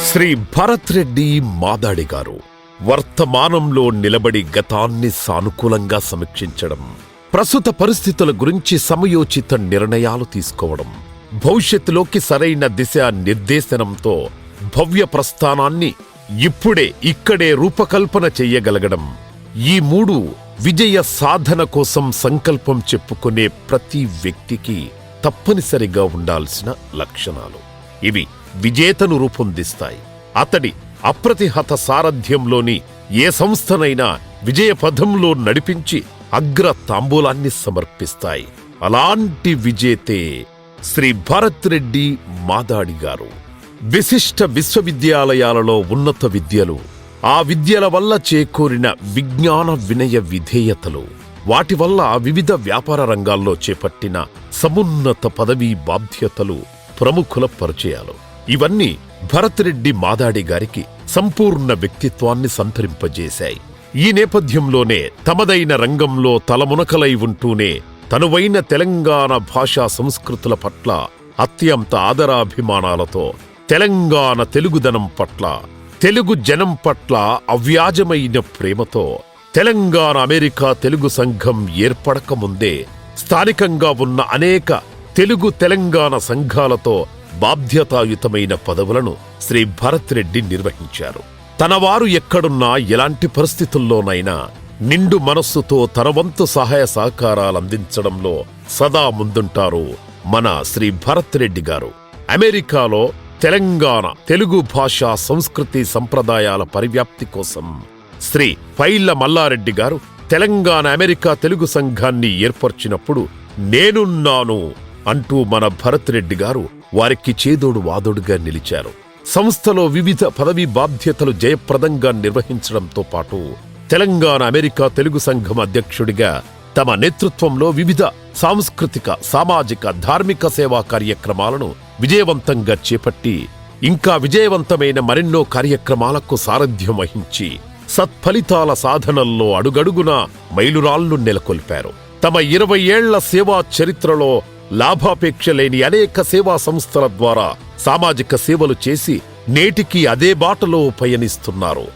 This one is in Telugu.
శ్రీ భరత్ రెడ్డి మాదాడి గారు వర్తమానంలో నిలబడి గతాన్ని సానుకూలంగా సమీక్షించడం, ప్రస్తుత పరిస్థితుల గురించి సమయోచిత నిర్ణయాలు తీసుకోవడం, భవిష్యత్తులోకి సరైన దిశ నిర్దేశనంతో భవ్య ప్రస్థానాన్ని ఇప్పుడే ఇక్కడే రూపకల్పన చెయ్యగలగడం, ఈ మూడు విజయ సాధన కోసం సంకల్పం చెప్పుకునే ప్రతి వ్యక్తికి తప్పనిసరిగా ఉండాల్సిన లక్షణాలు. ఇవి విజేతను రూపొందిస్తాయి. అతడి అప్రతిహత సారథ్యంలోని ఏ సంస్థనైనా విజయపథంలో నడిపించి అగ్ర తాంబూలాన్ని సమర్పిస్తాయి. అలాంటి విజేతే శ్రీ భరత్ రెడ్డి మాదాడి గారు. విశిష్ట విశ్వవిద్యాలయాలలో ఉన్నత విద్యలు, ఆ విద్యల వల్ల చేకూరిన విజ్ఞాన వినయ విధేయతలు, వాటి వల్ల వివిధ వ్యాపార రంగాల్లో చేపట్టిన సమున్నత పదవీ బాధ్యతలు, ప్రముఖుల పరిచయాలు, ఇవన్నీ భరత్ రెడ్డి మాదాడి గారికి సంపూర్ణ వ్యక్తిత్వాన్ని సంతరింపజేశాయి. ఈ నేపథ్యంలోనే తమదైన రంగంలో తలమునకలై ఉంటూనే తనువైన తెలంగాణ భాషా సంస్కృతుల పట్ల అత్యంత ఆదరాభిమానాలతో, తెలంగాణ తెలుగుదనం పట్ల, తెలుగు జనం పట్ల అవ్యాజమైన ప్రేమతో తెలంగాణ అమెరికా తెలుగు సంఘం ఏర్పడకముందే స్థానికంగా ఉన్న అనేక తెలుగు తెలంగాణ సంఘాలతో బాధ్యతాయుతమైన పదవులను శ్రీ భరత్ రెడ్డి నిర్వహించారు. తనవారు ఎక్కడున్నా ఎలాంటి పరిస్థితుల్లోనైనా నిండు మనస్సుతో తన వంతు సహాయ సహకారాలందించడంలో సదా ముందుంటారు మన శ్రీ భరత్ రెడ్డి గారు. అమెరికాలో తెలంగాణ తెలుగు భాషా సంస్కృతి సంప్రదాయాల పరివ్యాప్తి కోసం శ్రీ పైళ్ల మల్లారెడ్డి గారు తెలంగాణ అమెరికా తెలుగు సంఘాన్ని ఏర్పర్చినప్పుడు నేనున్నాను అంటూ మన భరత్ రెడ్డి గారు వారికి చేదోడు వాదోడుగా నిలిచారు. సంస్థలో వివిధ పదవీ బాధ్యతలు జయప్రదంగా నిర్వహించడంతో పాటు తెలంగాణ అమెరికా తెలుగు సంఘం అధ్యక్షుడిగా తమ నేతృత్వంలో వివిధ సాంస్కృతిక, సామాజిక, ధార్మిక సేవా కార్యక్రమాలను విజయవంతంగా చేపట్టి ఇంకా విజయవంతమైన మరెన్నో కార్యక్రమాలకు సారథ్యం వహించి సత్ఫలితాల సాధనల్లో అడుగడుగునా మైలురాళ్లు నెలకొల్పారు. తమ 20 ఏళ్ల సేవా చరిత్రలో లాభాపేక్ష లేని అనేక సేవా సంస్థల ద్వారా సామాజిక సేవలు చేసి నేటికి అదే బాటలో పయనిస్తున్నారు.